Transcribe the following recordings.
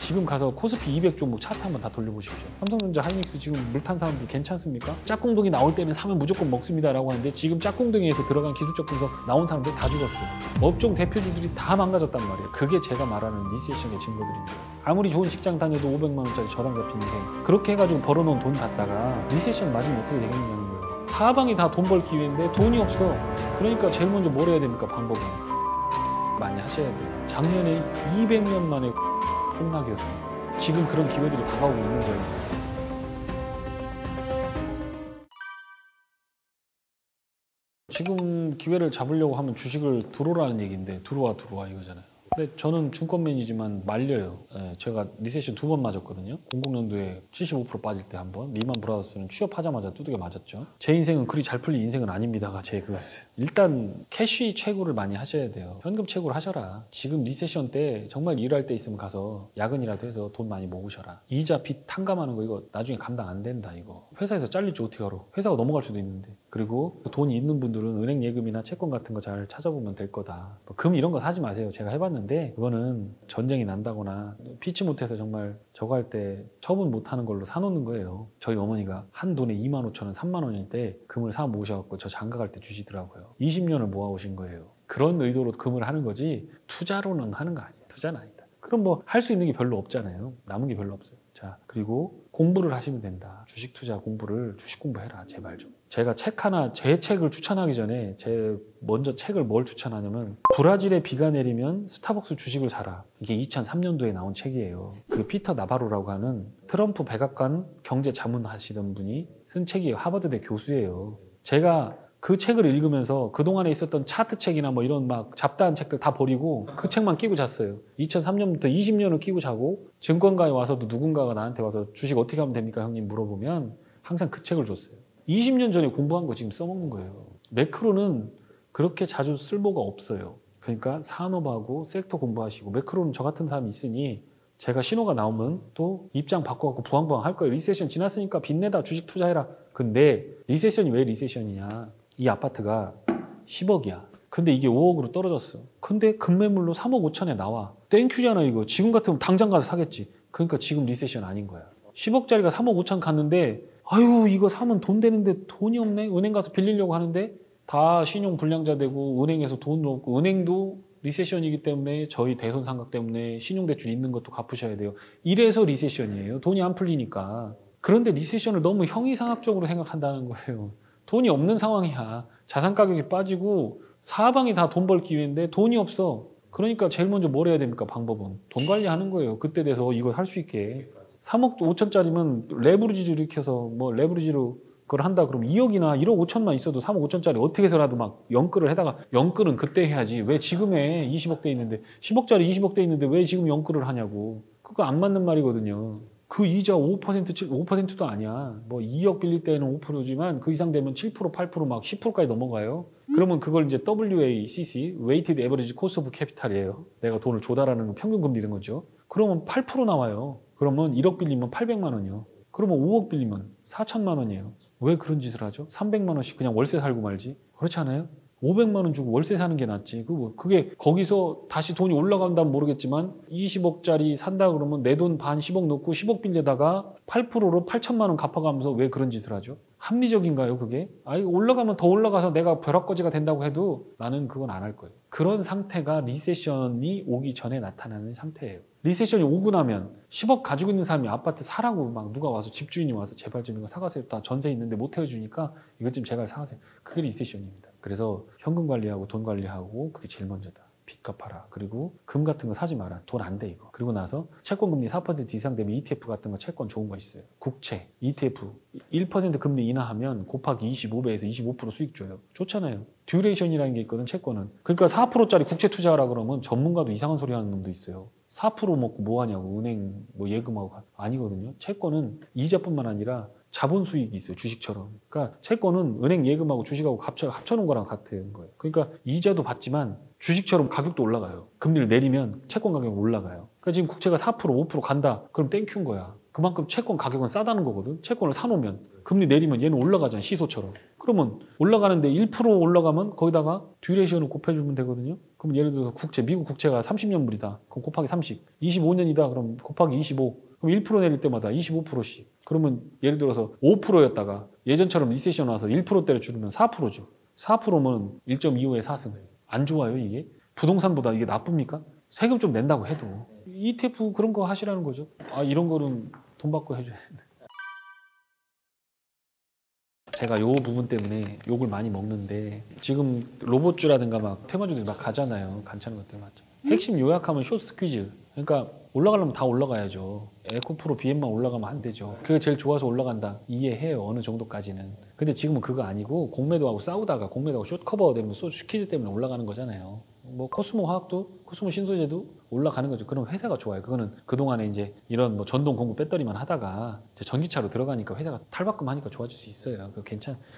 지금 가서 코스피 200 종목 차트 한번 다 돌려보십시오. 삼성전자, 하이닉스 지금 물탄 사람들 괜찮습니까? 짝꿍둥이 나올 때는 사면 무조건 먹습니다라고 하는데 지금 짝꿍둥이에서 들어간 기술적 분석 나온 사람들 다 죽었어요. 업종 대표주들이 다 망가졌단 말이에요. 그게 제가 말하는 리세션의 증거들입니다. 아무리 좋은 직장 다녀도 500만 원짜리 저랑 잡힌 인생 그렇게 해가지고 벌어놓은 돈 갖다가 리세션 맞으면 어떻게 되겠냐는 거예요. 사방이 다 돈 벌 기회인데 돈이 없어. 그러니까 제일 먼저 뭘 해야 됩니까? 방법은 많이 하셔야 돼요. 작년에 200년 만에 폭락이었습니다. 지금 그런 기회들이 다가오고 있는 거예요. 지금 기회를 잡으려고 하면 주식을 들어오라는 얘기인데 들어와 이거잖아요. 근데 저는 증권맨이지만 말려요. 제가 리세션 2번 맞았거든요. 00년도에 75% 빠질 때 한 번, 리만 브라더스는 취업하자마자 두들겨 맞았죠. 제 인생은 그리 잘 풀린 인생은 아닙니다가 제 그거였어요. 일단 캐시 채굴을 많이 하셔야 돼요. 현금 채굴 하셔라. 지금 리세션 때 정말 일할 때 있으면 가서 야근이라도 해서 돈 많이 모으셔라. 이자 빚 탕감하는 거 이거 나중에 감당 안 된다 이거. 회사에서 잘릴지 어떻게 알아. 회사가 넘어갈 수도 있는데. 그리고 돈이 있는 분들은 은행 예금이나 채권 같은 거 잘 찾아보면 될 거다. 금 이런 거 사지 마세요. 제가 해봤는데 그거는 전쟁이 난다거나 피치 못해서 정말 저거 할 때 처분 못하는 걸로 사놓는 거예요. 저희 어머니가 한 돈에 25,000원, 3만 원일 때 금을 사 모으셔갖고 저 장가 갈 때 주시더라고요. 20년을 모아오신 거예요. 그런 의도로 금을 하는 거지 투자로는 하는 거 아니에요. 투자는 아니다. 그럼 뭐 할 수 있는 게 별로 없잖아요. 남은 게 별로 없어요. 자, 그리고 공부를 하시면 된다. 주식 투자 공부를 주식 공부해라. 제발 좀. 제가 책 하나, 제 책을 추천하기 전에 먼저 책을 뭘 추천하냐면 브라질에 비가 내리면 스타벅스 주식을 사라. 이게 2003년도에 나온 책이에요. 그 피터 나바로라고 하는 트럼프 백악관 경제 자문 하시던 분이 쓴 책이에요. 하버드대 교수예요. 제가 그 책을 읽으면서 그동안에 있었던 차트 책이나 뭐 이런 막 잡다한 책들 다 버리고 그 책만 끼고 잤어요. 2003년부터 20년을 끼고 자고 증권가에 와서도 누군가가 나한테 와서 주식 어떻게 하면 됩니까 형님 물어보면 항상 그 책을 줬어요. 20년 전에 공부한 거 지금 써먹는 거예요. 매크로는 그렇게 자주 쓸모가 없어요. 그러니까 산업하고 섹터 공부하시고 매크로는 저 같은 사람이 있으니 제가 신호가 나오면 또 입장 바꿔갖고 부황부황 할 거예요. 리세션 지났으니까 빚내다 주식 투자해라. 근데 리세션이 왜 리세션이냐. 이 아파트가 10억이야. 근데 이게 5억으로 떨어졌어. 근데 급매물로 3억 5천에 나와. 땡큐잖아 이거. 지금 같으면 당장 가서 사겠지. 그러니까 지금 리세션 아닌 거야. 10억짜리가 3억 5천 갔는데 아유 이거 사면 돈 되는데 돈이 없네. 은행 가서 빌리려고 하는데 다 신용 불량자 되고 은행에서 돈도 없고 은행도 리세션이기 때문에 저희 대손상각 때문에 신용대출 있는 것도 갚으셔야 돼요. 이래서 리세션이에요. 돈이 안 풀리니까. 그런데 리세션을 너무 형이상학적으로 생각한다는 거예요. 돈이 없는 상황이야. 자산 가격이 빠지고 사방이 다 돈 벌 기회인데 돈이 없어. 그러니까 제일 먼저 뭘 해야 됩니까? 방법은 돈 관리하는 거예요. 그때 돼서 이거 할 수 있게. 3억 5천짜리면 레버리지를 일으켜서 뭐 레버리지로 그걸 한다 그러면 2억이나 1억 5천만 있어도 3억 5천짜리 어떻게 해서라도 막 영끌을 해다가 영끌은 그때 해야지. 왜 지금 해? 20억대 있는데 10억짜리 20억대 있는데 왜 지금 영끌을 하냐고. 그거 안 맞는 말이거든요. 그 이자 5%, 5%도 아니야. 뭐 2억 빌릴 때는 5%지만 그 이상 되면 7%, 8%, 막 10%까지 넘어가요. 그러면 그걸 이제 WACC, Weighted Average Cost of Capital이에요. 내가 돈을 조달하는 평균 금리 이런 거죠. 그러면 8% 나와요. 그러면 1억 빌리면 800만 원이요. 그러면 5억 빌리면 4천만 원이에요. 왜 그런 짓을 하죠? 300만 원씩 그냥 월세 살고 말지. 그렇지 않아요? 500만 원 주고 월세 사는 게 낫지. 그게 거기서 다시 돈이 올라간다면 모르겠지만 20억짜리 산다 그러면 내 돈 반 10억 넣고 10억 빌려다가 8%로 8천만 원 갚아가면서 왜 그런 짓을 하죠? 합리적인가요 그게? 아니 올라가면 더 올라가서 내가 벼락거지가 된다고 해도 나는 그건 안 할 거예요. 그런 상태가 리세션이 오기 전에 나타나는 상태예요. 리세션이 오고 나면 10억 가지고 있는 사람이 아파트 사라고 막 누가 와서 집주인이 와서 제발 좀 이거 사가세요. 다 전세 있는데 못 태워주니까 이것 좀 제발 사가세요. 그게 리세션입니다. 그래서 현금 관리하고 돈 관리하고 그게 제일 먼저다. 빚 갚아라. 그리고 금 같은 거 사지 마라. 돈 안 돼 이거. 그리고 나서 채권 금리 4% 이상 되면 ETF 같은 거 채권 좋은 거 있어요. 국채, ETF 1% 금리 인하하면 곱하기 25배에서 25% 수익 줘요. 좋잖아요. 듀레이션이라는 게 있거든 채권은. 그러니까 4%짜리 국채 투자하라 그러면 전문가도 이상한 소리 하는 놈도 있어요. 4% 먹고 뭐 하냐고. 은행 뭐 예금하고 아니거든요. 채권은 이자뿐만 아니라 자본 수익이 있어요. 주식처럼. 그러니까 채권은 은행 예금하고 주식하고 합쳐놓은 거랑 같은 거예요. 그러니까 이자도 받지만 주식처럼 가격도 올라가요. 금리를 내리면 채권 가격이 올라가요. 그러니까 지금 국채가 4%, 5% 간다. 그럼 땡큐인 거야. 그만큼 채권 가격은 싸다는 거거든. 채권을 사놓으면 금리 내리면 얘는 올라가잖아. 시소처럼. 그러면 올라가는데 1% 올라가면 거기다가 듀레이션을 곱해주면 되거든요. 그럼 예를 들어서 국채, 미국 국채가 30년물이다. 그럼 곱하기 30. 25년이다. 그럼 곱하기 25. 그럼 1% 내릴 때마다 25%씩. 그러면 예를 들어서 5%였다가 예전처럼 리세션 와서 1%대를 줄이면 4%죠. 4%면 1.25에 4승. 안 좋아요, 이게? 부동산보다 이게 나쁩니까? 세금 좀 낸다고 해도. ETF 그런 거 하시라는 거죠. 아, 이런 거는 돈 받고 해줘야 된다. 제가 요 부분 때문에 욕을 많이 먹는데 지금 로봇주라든가 막 테마주들이 막 가잖아요. 괜찮은 것들 맞죠. 핵심 요약하면 숏 스퀴즈. 그러니까 올라가려면 다 올라가야죠. 에코프로 BM만 올라가면 안 되죠. 그게 제일 좋아서 올라간다. 이해해요. 어느 정도까지는. 근데 지금은 그거 아니고 공매도하고 싸우다가 공매도하고 숏 커버 되면 숏 스퀴즈 때문에 올라가는 거잖아요. 뭐 코스모 화학도 코스모 신소재도 올라가는 거죠. 그럼 회사가 좋아요. 그거는 그동안에 이제 이런 뭐 전동 공구 배터리만 하다가 이제 전기차로 들어가니까 회사가 탈바꿈 하니까 좋아질 수 있어요. 그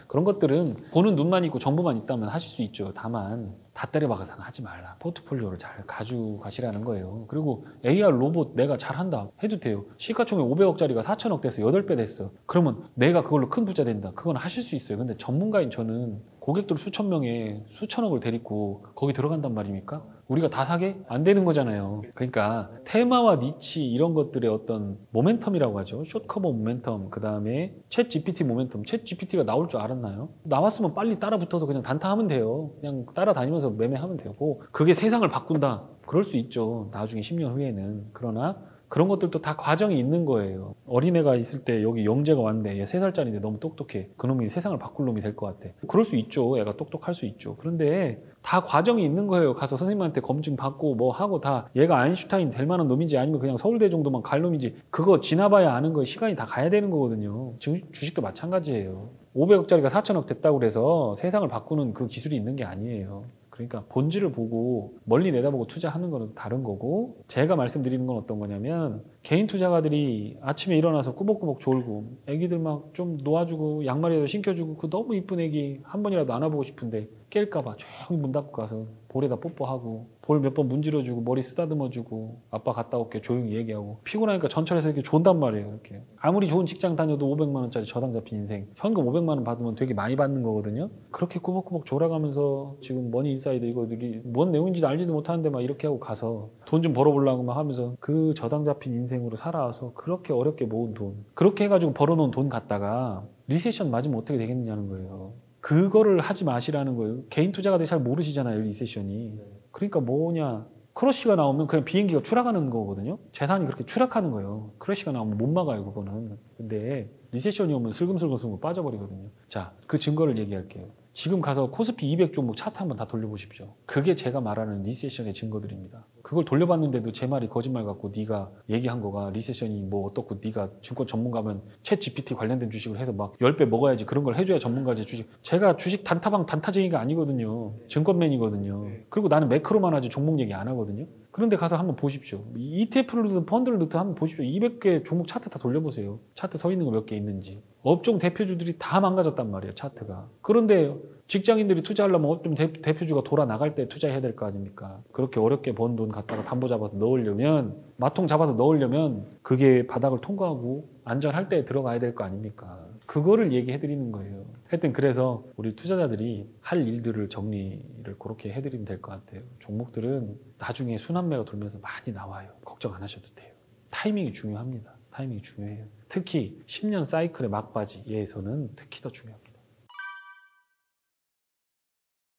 그런 것들은 보는 눈만 있고 정보만 있다면 하실 수 있죠. 다만 다 때려박아서는 하지 말라. 포트폴리오를 잘 가지고 가시라는 거예요. 그리고 AR 로봇 내가 잘한다 해도 돼요. 시가총액 500억짜리가 4천억 돼서 8배 됐어. 그러면 내가 그걸로 큰 부자 된다. 그건 하실 수 있어요. 근데 전문가인 저는 고객들 수천 명에 수천억을 데리고 거기 들어간단 말입니까? 우리가 다 사게? 안 되는 거잖아요. 그러니까 테마와 니치 이런 것들의 어떤 모멘텀이라고 하죠. 숏커버 모멘텀, 그 다음에 챗 GPT 모멘텀. 챗 GPT가 나올 줄 알았나요? 나왔으면 빨리 따라 붙어서 그냥 단타하면 돼요. 그냥 따라다니면서 매매하면 되고 그게 세상을 바꾼다. 그럴 수 있죠. 나중에 10년 후에는. 그러나 그런 것들도 다 과정이 있는 거예요. 어린애가 있을 때 여기 영재가 왔는데 얘 3살짜리인데 너무 똑똑해. 그놈이 세상을 바꿀 놈이 될 것 같아. 그럴 수 있죠. 애가 똑똑할 수 있죠. 그런데 다 과정이 있는 거예요. 가서 선생님한테 검증 받고 뭐 하고 다 얘가 아인슈타인 될 만한 놈인지 아니면 그냥 서울대 정도만 갈 놈인지 그거 지나봐야 아는 거에 시간이 다 가야 되는 거거든요. 주식도 마찬가지예요. 500억짜리가 4천억 됐다고 그래서 세상을 바꾸는 그 기술이 있는 게 아니에요. 그러니까 본질을 보고 멀리 내다보고 투자하는 거는 다른 거고 제가 말씀드리는 건 어떤 거냐면 개인 투자가들이 아침에 일어나서 꾸벅꾸벅 졸고 애기들 막 좀 놓아주고 양말이라도 신겨주고 그 너무 이쁜 애기 한 번이라도 안아보고 싶은데 깰까봐 조용히 문 닫고 가서 볼에다 뽀뽀하고 볼 몇 번 문지러주고 머리 쓰다듬어주고 아빠 갔다 올게 조용히 얘기하고 피곤하니까 전철에서 이렇게 존단 말이에요. 이렇게 아무리 좋은 직장 다녀도 500만 원짜리 저당 잡힌 인생 현금 500만 원 받으면 되게 많이 받는 거거든요. 그렇게 꾸벅꾸벅 졸아가면서 지금 머니 인사이드 이거 뭔 내용인지도 알지도 못하는데 막 이렇게 하고 가서 돈 좀 벌어보려고 막 하면서 그 저당 잡힌 인생으로 살아와서 그렇게 어렵게 모은 돈 그렇게 해가지고 벌어놓은 돈 갖다가 리세션 맞으면 어떻게 되겠느냐는 거예요. 그거를 하지 마시라는 거예요. 개인 투자가들이 잘 모르시잖아요. 리세션이. 그러니까 뭐냐. 크러쉬가 나오면 그냥 비행기가 추락하는 거거든요. 재산이 그렇게 추락하는 거예요. 크러쉬가 나오면 못 막아요. 그거는. 근데 리세션이 오면 슬금슬금 빠져버리거든요. 자, 그 증거를 얘기할게요. 지금 가서 코스피 200 종목 차트 한번 다 돌려보십시오. 그게 제가 말하는 리세션의 증거들입니다. 그걸 돌려봤는데도 제 말이 거짓말 같고 네가 얘기한 거가 리세션이 뭐 어떻고 네가 증권 전문가면 챗 GPT 관련된 주식을 해서 막 10배 먹어야지 그런 걸 해줘야 전문가지 주식. 제가 주식 단타방 단타쟁이가 아니거든요. 증권맨이거든요. 그리고 나는 매크로만 하지 종목 얘기 안 하거든요. 그런데 가서 한번 보십시오. ETF를 넣든 펀드를 넣든 한번 보십시오. 200개 종목 차트 다 돌려보세요. 차트 서 있는 거 몇 개 있는지. 업종 대표주들이 다 망가졌단 말이에요. 차트가. 그런데 직장인들이 투자하려면 업종 대표주가 돌아 나갈 때 투자해야 될 거 아닙니까? 그렇게 어렵게 번 돈 갖다가 담보 잡아서 넣으려면 마통 잡아서 넣으려면 그게 바닥을 통과하고 안전할 때 들어가야 될 거 아닙니까? 그거를 얘기해 드리는 거예요. 하여튼 그래서 우리 투자자들이 할 일들을 정리를 그렇게 해드리면 될 것 같아요. 종목들은 나중에 순환매가 돌면서 많이 나와요. 걱정 안 하셔도 돼요. 타이밍이 중요합니다. 타이밍이 중요해요. 특히 10년 사이클의 막바지에서는 특히 더 중요합니다.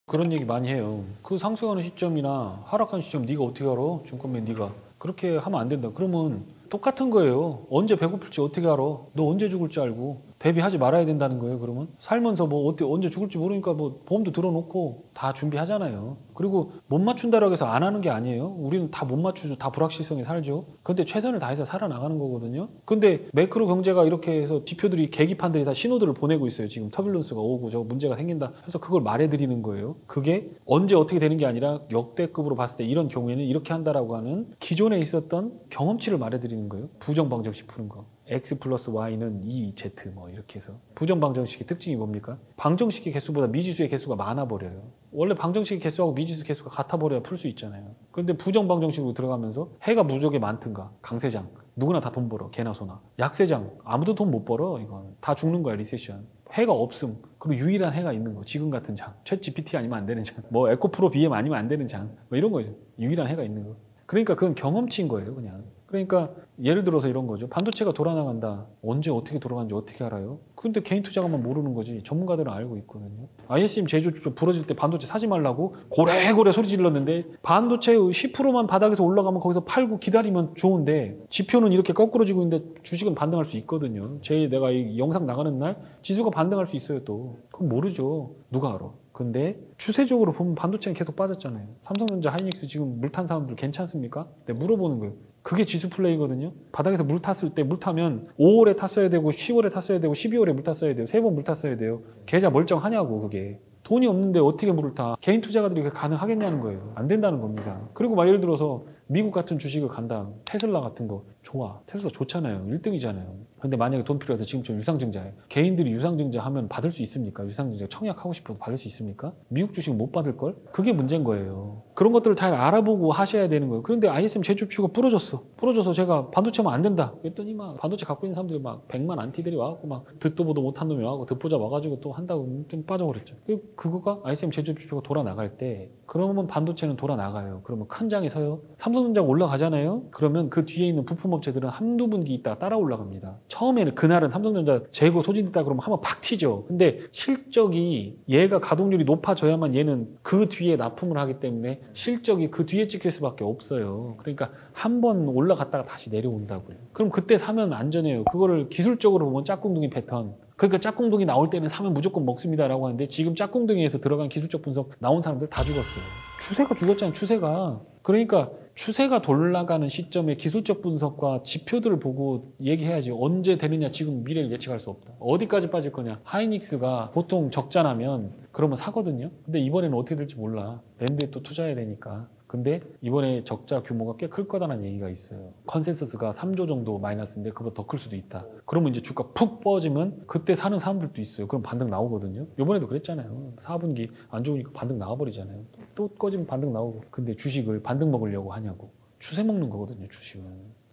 그런 얘기 많이 해요. 그 상승하는 시점이나 하락하는 시점 네가 어떻게 알아? 증권맨 네가. 그렇게 하면 안 된다. 그러면 똑같은 거예요. 언제 배고플지 어떻게 알아? 너 언제 죽을 줄 알고 대비하지 말아야 된다는 거예요. 그러면 살면서 뭐 언제 죽을지 모르니까 뭐 보험도 들어놓고 다 준비하잖아요. 그리고 못 맞춘다라고 해서 안 하는 게 아니에요. 우리는 다 못 맞추죠. 다 불확실성에 살죠. 근데 최선을 다해서 살아나가는 거거든요. 근데 매크로 경제가 이렇게 해서 지표들이 계기판들이 다 신호들을 보내고 있어요. 지금 터뷸런스가 오고 저 문제가 생긴다 해서 그걸 말해드리는 거예요. 그게 언제 어떻게 되는 게 아니라 역대급으로 봤을 때 이런 경우에는 이렇게 한다라고 하는 기존에 있었던 경험치를 말해드리는 거예요. 부정방정식 푸는 거. X 플러스 Y는 2Z 뭐 이렇게 해서. 부정방정식의 특징이 뭡니까? 방정식의 개수보다 미지수의 개수가 많아버려요. 원래 방정식의 개수하고 미지수 개수가 같아버려야 풀 수 있잖아요. 그런데 부정방정식으로 들어가면서 해가 무적에 많든가 강세장 누구나 다 돈 벌어 개나 소나 약세장 아무도 돈 못 벌어 이건 다 죽는 거야 리세션 해가 없음. 그리고 유일한 해가 있는 거. 지금 같은 장. 챗 GPT 아니면 안 되는 장. 뭐 에코프로 BM 아니면 안 되는 장. 뭐 이런 거죠. 유일한 해가 있는 거. 그러니까 그건 경험치인 거예요, 그냥. 그러니까 예를 들어서 이런 거죠. 반도체가 돌아나간다. 언제 어떻게 돌아가는지 어떻게 알아요? 근데 개인 투자가만 모르는 거지. 전문가들은 알고 있거든요. ISM 제조주 부러질 때 반도체 사지 말라고 고래고래 소리 질렀는데 반도체 10%만 바닥에서 올라가면 거기서 팔고 기다리면 좋은데 지표는 이렇게 거꾸로지고 있는데 주식은 반등할 수 있거든요. 내가 이 영상 나가는 날 지수가 반등할 수 있어요 또. 그건 모르죠. 누가 알아? 근데 추세적으로 보면 반도체는 계속 빠졌잖아요. 삼성전자, 하이닉스 지금 물 탄 사람들 괜찮습니까? 내가 물어보는 거예요. 그게 지수 플레이거든요. 바닥에서 물 탔을 때 물 타면 5월에 탔어야 되고 10월에 탔어야 되고 12월에 물 탔어야 돼요. 3번 물 탔어야 돼요. 계좌 멀쩡하냐고 그게. 돈이 없는데 어떻게 물을 타? 개인 투자가들이 그게 가능하겠냐는 거예요. 안 된다는 겁니다. 그리고 막 예를 들어서 미국 같은 주식을 간다. 테슬라 같은 거 좋아. 테슬라 좋잖아요. 1등이잖아요. 근데 만약에 돈 필요해서 지금처럼 유상증자예요. 개인들이 유상증자 하면 받을 수 있습니까? 유상증자 청약하고 싶어도 받을 수 있습니까? 미국 주식 못 받을걸? 그게 문제인 거예요. 그런 것들을 잘 알아보고 하셔야 되는 거예요. 그런데 ISM 제조표가 부러졌어. 부러져서 제가 반도체면 안 된다. 그랬더니 막 반도체 갖고 있는 사람들이 막 100만 안티들이 와갖고 막 듣도 보도 못한 놈이 와갖고 듣보자 와가지고 또 한다고 좀 빠져버렸죠. 그거가 ISM 제조표가 돌아 나갈 때 그러면 반도체는 돌아 나가요. 그러면 큰 장이 서요. 삼성전자가 올라가잖아요. 그러면 그 뒤에 있는 부품업체들은 한두 분기 있다가 따라 올라갑니다. 처음에는 그날은 삼성전자 재고 소진됐다 그러면 한번 팍 튀죠. 근데 실적이 얘가 가동률이 높아져야만 얘는 그 뒤에 납품을 하기 때문에 실적이 그 뒤에 찍힐 수밖에 없어요. 그러니까 한 번 올라갔다가 다시 내려온다고요. 그럼 그때 사면 안전해요. 그거를 기술적으로 보면 짝꿍둥이 패턴. 그러니까 짝꿍둥이 나올 때는 사면 무조건 먹습니다라고 하는데 지금 짝꿍둥이에서 들어간 기술적 분석 나온 사람들 다 죽었어요. 추세가 죽었잖아요. 추세가. 그러니까 추세가 돌아가는 시점에 기술적 분석과 지표들을 보고 얘기해야지. 언제 되느냐 지금 미래를 예측할 수 없다. 어디까지 빠질 거냐. 하이닉스가 보통 적자나면 그러면 사거든요. 근데 이번에는 어떻게 될지 몰라. 랜드에 또 투자해야 되니까. 근데 이번에 적자 규모가 꽤 클 거다라는 얘기가 있어요. 컨센서스가 3조 정도 마이너스인데 그보다 더 클 수도 있다. 그러면 이제 주가 푹 뻗으면 그때 사는 사람들도 있어요. 그럼 반등 나오거든요. 이번에도 그랬잖아요. 4분기 안 좋으니까 반등 나와버리잖아요. 또 꺼지면 반등 나오고. 근데 주식을 반등 먹으려고 하냐고. 추세 먹는 거거든요, 주식은.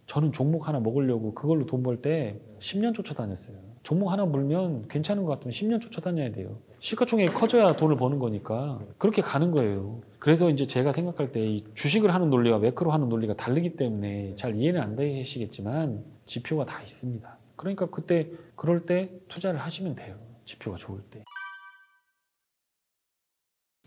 저는 종목 하나 먹으려고 그걸로 돈 벌 때 10년 쫓아다녔어요. 종목 하나 물면 괜찮은 것 같으면 10년 쫓아다녀야 돼요. 시가총액이 커져야 돈을 버는 거니까 그렇게 가는 거예요. 그래서 이제 제가 생각할 때 이 주식을 하는 논리와 매크로 하는 논리가 다르기 때문에 잘 이해는 안 되시겠지만 지표가 다 있습니다. 그러니까 그때 그럴 때 투자를 하시면 돼요. 지표가 좋을 때.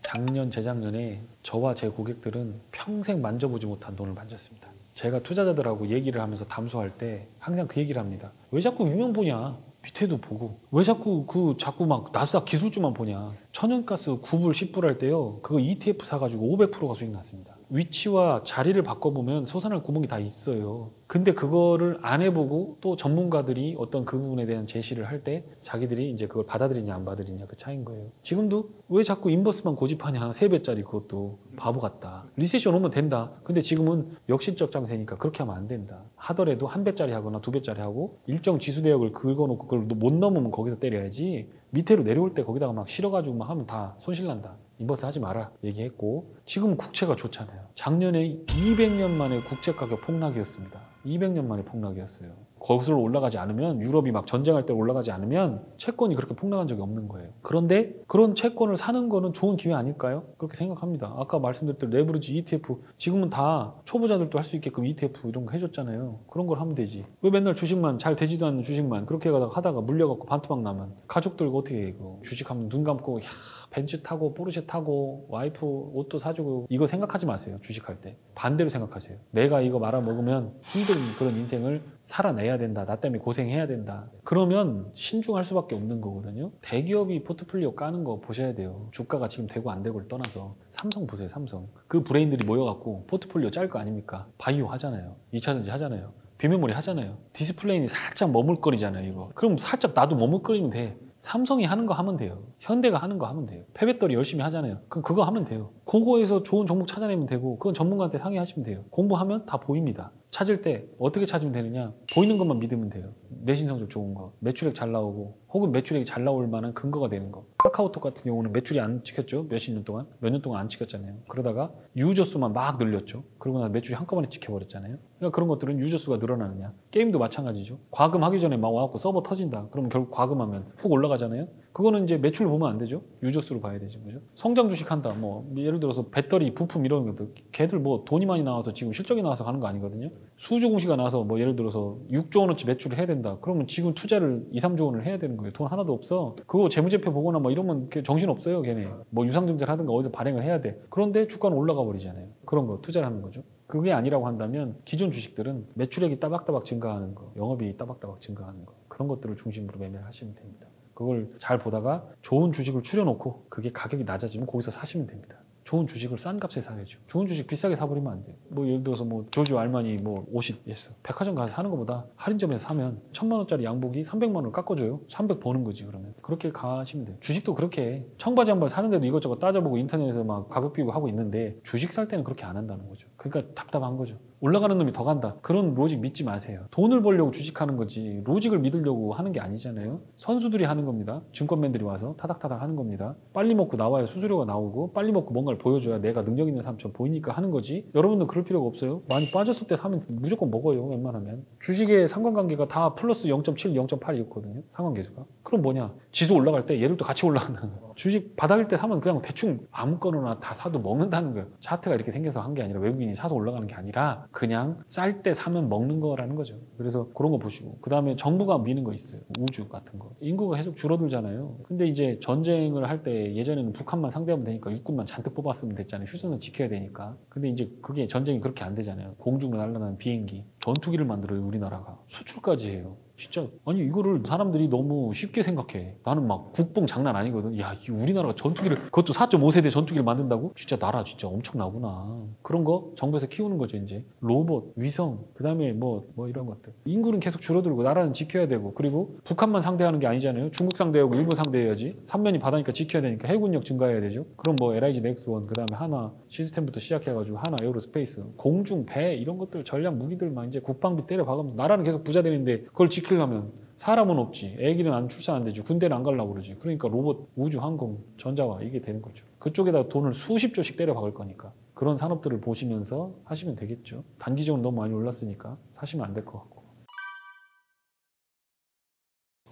작년, 재작년에 저와 제 고객들은 평생 만져보지 못한 돈을 만졌습니다. 제가 투자자들하고 얘기를 하면서 담소할 때 항상 그 얘기를 합니다. 왜 자꾸 유명 보냐? 밑에도 보고. 왜 자꾸 자꾸 막 나스닥 기술주만 보냐? 천연가스 9불, 10불 할 때요. 그거 ETF 사가지고 500%가 수익 났습니다. 위치와 자리를 바꿔보면 솟아날 구멍이 다 있어요. 근데 그거를 안 해보고 또 전문가들이 어떤 그 부분에 대한 제시를 할 때 자기들이 이제 그걸 받아들이냐 안 받아들이냐 그 차이인 거예요. 지금도 왜 자꾸 인버스만 고집하냐. 3배짜리 그것도 바보 같다. 리세션 오면 된다. 근데 지금은 역실적 장세니까 그렇게 하면 안 된다. 하더라도 1배짜리 하거나 2배짜리 하고 일정 지수 대역을 긁어놓고 그걸 못 넘으면 거기서 때려야지. 밑으로 내려올 때 거기다가 막 실어가지고 막 하면 다 손실난다. 인버스 하지 마라 얘기했고 지금 국채가 좋잖아요. 작년에 200년 만에 국채 가격 폭락이었습니다. 200년 만에 폭락이었어요. 거슬러 올라가지 않으면 유럽이 막 전쟁할 때 올라가지 않으면 채권이 그렇게 폭락한 적이 없는 거예요. 그런데 그런 채권을 사는 거는 좋은 기회 아닐까요? 그렇게 생각합니다. 아까 말씀드렸던 레버리지 ETF 지금은 다 초보자들도 할 수 있게끔 ETF 이런 거 해줬잖아요. 그런 걸 하면 되지. 왜 맨날 주식만 잘 되지도 않는 주식만 그렇게 하다가 물려갖고 반토막 나면 가족들과 어떻게 해 이거. 주식하면 눈 감고 야 벤츠 타고 포르쉐 타고 와이프 옷도 사주고 이거 생각하지 마세요. 주식할 때 반대로 생각하세요. 내가 이거 말아먹으면 힘든 그런 인생을 살아내야 된다. 나 때문에 고생해야 된다. 그러면 신중할 수밖에 없는 거거든요. 대기업이 포트폴리오 까는 거 보셔야 돼요. 주가가 지금 되고 안 되고를 떠나서 삼성 보세요. 삼성 그 브레인들이 모여갖고 포트폴리오 짤 거 아닙니까? 바이오 하잖아요. 2차전지 하잖아요. 비메모리 하잖아요. 디스플레이는 살짝 머물거리잖아요. 이거 그럼 살짝 나도 머물거리면 돼. 삼성이 하는 거 하면 돼요. 현대가 하는 거 하면 돼요. 폐배터리 열심히 하잖아요. 그럼 그거 하면 돼요. 그거에서 좋은 종목 찾아내면 되고 그건 전문가한테 상의하시면 돼요. 공부하면 다 보입니다. 찾을 때 어떻게 찾으면 되느냐? 보이는 것만 믿으면 돼요. 내신 성적 좋은 거, 매출액 잘 나오고 혹은 매출액이 잘 나올 만한 근거가 되는 거. 카카오톡 같은 경우는 매출이 안 찍혔죠. 몇 년 동안 안 찍혔잖아요. 그러다가 유저 수만 막 늘렸죠. 그러고 나서 매출이 한꺼번에 찍혀버렸잖아요. 그러니까 그런 것들은 유저 수가 늘어나느냐. 게임도 마찬가지죠. 과금하기 전에 막 와갖고 서버 터진다. 그러면 결국 과금하면 훅 올라가잖아요. 그거는 이제 매출을 보면 안 되죠. 유저 수로 봐야 되죠. 그죠? 성장 주식한다. 뭐 예를 들어서 배터리, 부품 이런 것들 걔들 뭐 돈이 많이 나와서 지금 실적이 나와서 가는 거 아니거든요. 수주 공시가 나와서 뭐 예를 들어서 6조 원어치 매출을 해야 된다. 그러면 지금 투자를 2, 3조 원을 해야 되는 거예요. 돈 하나도 없어. 그거 재무제표 보거나 뭐 이러면 정신 없어요. 걔네. 뭐 유상증자를 하든가 어디서 발행을 해야 돼. 그런데 주가는 올라가 버리잖아요. 그런 거 투자를 하는 거죠. 그게 아니라고 한다면 기존 주식들은 매출액이 따박따박 증가하는 거, 영업이익이 따박따박 증가하는 거 그런 것들을 중심으로 매매를 하시면 됩니다. 그걸 잘 보다가 좋은 주식을 추려놓고 그게 가격이 낮아지면 거기서 사시면 됩니다. 좋은 주식을 싼 값에 사야죠. 좋은 주식 비싸게 사버리면 안 돼요. 뭐 예를 들어서 뭐 조지 알마니 뭐 옷이 있어. 백화점 가서 사는 것보다 할인점에서 사면 1,000만 원짜리 양복이 300만 원을 깎아줘요. 300 버는 거지 그러면. 그렇게 가시면 돼요. 주식도 그렇게 해. 청바지 한 벌 사는데도 이것저것 따져보고 인터넷에서 막 가격 비교 하고 있는데 주식 살 때는 그렇게 안 한다는 거죠. 그러니까 답답한 거죠. 올라가는 놈이 더 간다. 그런 로직 믿지 마세요. 돈을 벌려고 주식하는 거지 로직을 믿으려고 하는 게 아니잖아요. 선수들이 하는 겁니다. 증권맨들이 와서 타닥타닥 하는 겁니다. 빨리 먹고 나와야 수수료가 나오고 빨리 먹고 뭔가를 보여줘야 내가 능력 있는 사람처럼 보이니까 하는 거지. 여러분들 그럴 필요가 없어요. 많이 빠졌을 때 사면 무조건 먹어요. 웬만하면. 주식의 상관관계가 다 플러스 0.7, 0.8이었거든요. 상관계수가. 그럼 뭐냐. 지수 올라갈 때 얘들도 같이 올라간다는 거예요. 주식 바닥일 때 사면 그냥 대충 아무거나 다 사도 먹는다는 거예요. 차트가 이렇게 생겨서 한 게 아니라 외국인이 사서 올라가는 게 아니라 그냥 쌀 때 사면 먹는 거라는 거죠. 그래서 그런 거 보시고 그 다음에 정부가 미는 거 있어요. 우주 같은 거. 인구가 계속 줄어들잖아요. 근데 이제 전쟁을 할 때 예전에는 북한만 상대하면 되니까 육군만 잔뜩 뽑았으면 됐잖아요. 휴전을 지켜야 되니까. 근데 이제 그게 전쟁이 그렇게 안 되잖아요. 공중으로 날아가는 비행기, 전투기를 만들어요. 우리나라가. 수출까지 해요. 진짜 아니 이거를 사람들이 너무 쉽게 생각해. 나는 막 국뽕 장난 아니거든. 야, 우리나라가 전투기를 그것도 4.5세대 전투기를 만든다고? 진짜 나라 진짜 엄청나구나. 그런 거 정부에서 키우는 거죠 이제. 로봇, 위성, 그다음에 뭐 이런 것들. 인구는 계속 줄어들고 나라는 지켜야 되고 그리고 북한만 상대하는 게 아니잖아요. 중국 상대하고 일본 상대해야지. 삼면이 바다니까 지켜야 되니까 해군력 증가해야 되죠. 그럼 뭐 LIG 넥스원 그다음에 하나 시스템부터 시작해가지고 하나 에어로스페이스, 공중, 배 이런 것들 전략 무기들만 이제 국방비 때려 박으면 나라는 계속 부자 되는데 그걸 지키려면 사람은 없지. 애기는 안 출산 안 되지. 군대는 안 가려고 그러지. 그러니까 로봇, 우주, 항공, 전자화 이게 되는 거죠. 그쪽에다 돈을 수십 조씩 때려 박을 거니까 그런 산업들을 보시면서 하시면 되겠죠. 단기적으로 너무 많이 올랐으니까 사시면 안 될 것 같고.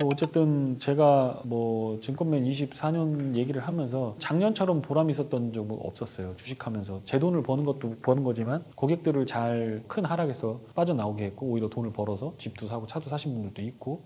어쨌든 제가 뭐 증권맨 24년 얘기를 하면서 작년처럼 보람이 있었던 적은 없었어요. 주식하면서 제 돈을 버는 것도 버는 거지만 고객들을 잘 큰 하락에서 빠져나오게 했고 오히려 돈을 벌어서 집도 사고 차도 사신 분들도 있고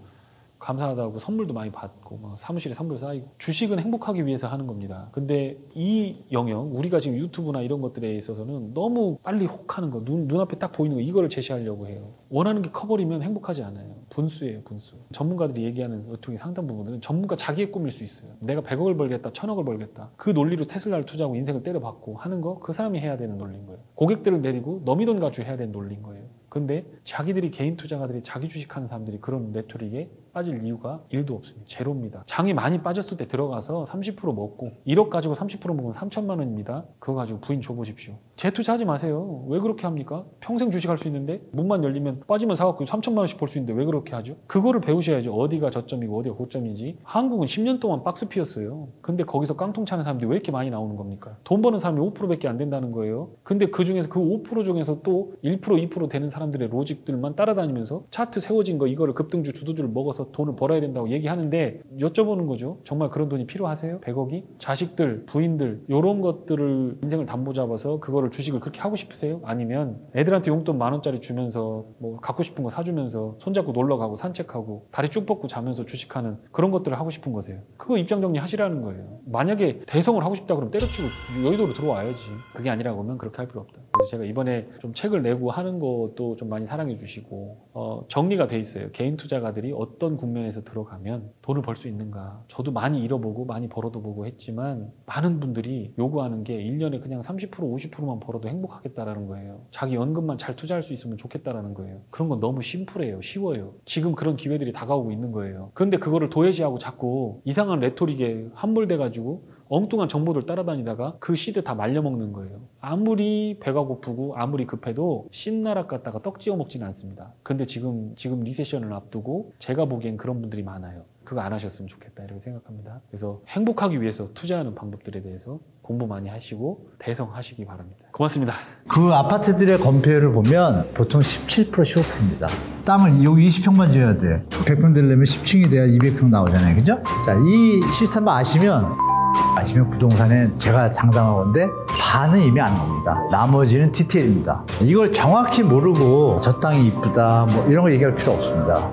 감사하다고 선물도 많이 받고 뭐 사무실에 선물 쌓이고 주식은 행복하기 위해서 하는 겁니다. 근데 이 영역 우리가 지금 유튜브나 이런 것들에 있어서는 너무 빨리 혹하는 거 눈앞에 딱 보이는 거 이거를 제시하려고 해요. 원하는 게 커버리면 행복하지 않아요. 분수예요 분수. 전문가들이 얘기하는 어떻게 상당 부분들은 전문가 자기의 꿈일 수 있어요. 내가 100억을 벌겠다 1000억을 벌겠다 그 논리로 테슬라를 투자하고 인생을 때려박고 하는 거 그 사람이 해야 되는 논리인 거예요. 고객들을 내리고 너미돈 가지고 해야 되는 논리인 거예요. 근데 자기들이 개인 투자가들이 자기 주식하는 사람들이 그런 레토릭에 빠질 이유가 1도 없습니다. 제로입니다. 장이 많이 빠졌을 때 들어가서 30% 먹고 1억 가지고 30% 먹으면 3천만 원입니다. 그거 가지고 부인 줘보십시오. 재투자하지 마세요. 왜 그렇게 합니까? 평생 주식할 수 있는데 문만 열리면 빠지면 사갖고 3천만 원씩 벌 수 있는데 왜 그렇게 하죠? 그거를 배우셔야죠. 어디가 저점이고 어디가 고점인지. 한국은 10년 동안 박스 피었어요. 근데 거기서 깡통 차는 사람들이 왜 이렇게 많이 나오는 겁니까? 돈 버는 사람이 5%밖에 안 된다는 거예요. 근데 그 중에서 그 5% 중에서 또 1%, 2% 되는 사람들의 로직들만 따라다니면서 차트 세워진 거 이거를 급등주 주도주를 먹어서 돈을 벌어야 된다고 얘기하는데 여쭤보는 거죠. 정말 그런 돈이 필요하세요? 100억이? 자식들, 부인들 이런 것들을 인생을 담보 잡아서 그거를 주식을 그렇게 하고 싶으세요? 아니면 애들한테 용돈 10,000원짜리 주면서 뭐 갖고 싶은 거 사주면서 손잡고 놀러 가고 산책하고 다리 쭉 뻗고 자면서 주식하는 그런 것들을 하고 싶은 거세요? 그거 입장 정리 하시라는 거예요. 만약에 대성을 하고 싶다 그러면 때려치고 여의도로 들어와야지. 그게 아니라고 하면 그렇게 할 필요 없다. 그래서 제가 이번에 좀 책을 내고 하는 것도 좀 많이 사랑해 주시고 정리가 돼 있어요. 개인 투자가들이 어떤 국면에서 들어가면 돈을 벌 수 있는가. 저도 많이 잃어보고 많이 벌어도 보고 했지만 많은 분들이 요구하는 게 1년에 그냥 30% 50%만 벌어도 행복하겠다라는 거예요. 자기 연금만 잘 투자할 수 있으면 좋겠다라는 거예요. 그런 건 너무 심플해요. 쉬워요. 지금 그런 기회들이 다가오고 있는 거예요. 그런데 그거를 도외시하고 자꾸 이상한 레토릭에 함몰돼 가지고 엉뚱한 정보들 따라다니다가 그 시드 다 말려먹는 거예요. 아무리 배가 고프고 아무리 급해도 신나락 갔다가 떡 지어 먹지는 않습니다. 근데 지금 리세션을 앞두고 제가 보기엔 그런 분들이 많아요. 그거 안 하셨으면 좋겠다 이렇게 생각합니다. 그래서 행복하기 위해서 투자하는 방법들에 대해서 공부 많이 하시고 대성하시기 바랍니다. 고맙습니다. 그 아파트들의 건폐율을 보면 보통 17%, 15%입니다. 땅을 여기 20평만 지어야 돼. 100평 되려면 10층이 돼야 200평 나오잖아요. 그죠? 자, 이 시스템을 아시면 부동산에 제가 장담하건데 반은 이미 안 나옵니다. 나머지는 디테일입니다. 이걸 정확히 모르고 저 땅이 이쁘다 뭐 이런 거 얘기할 필요 없습니다.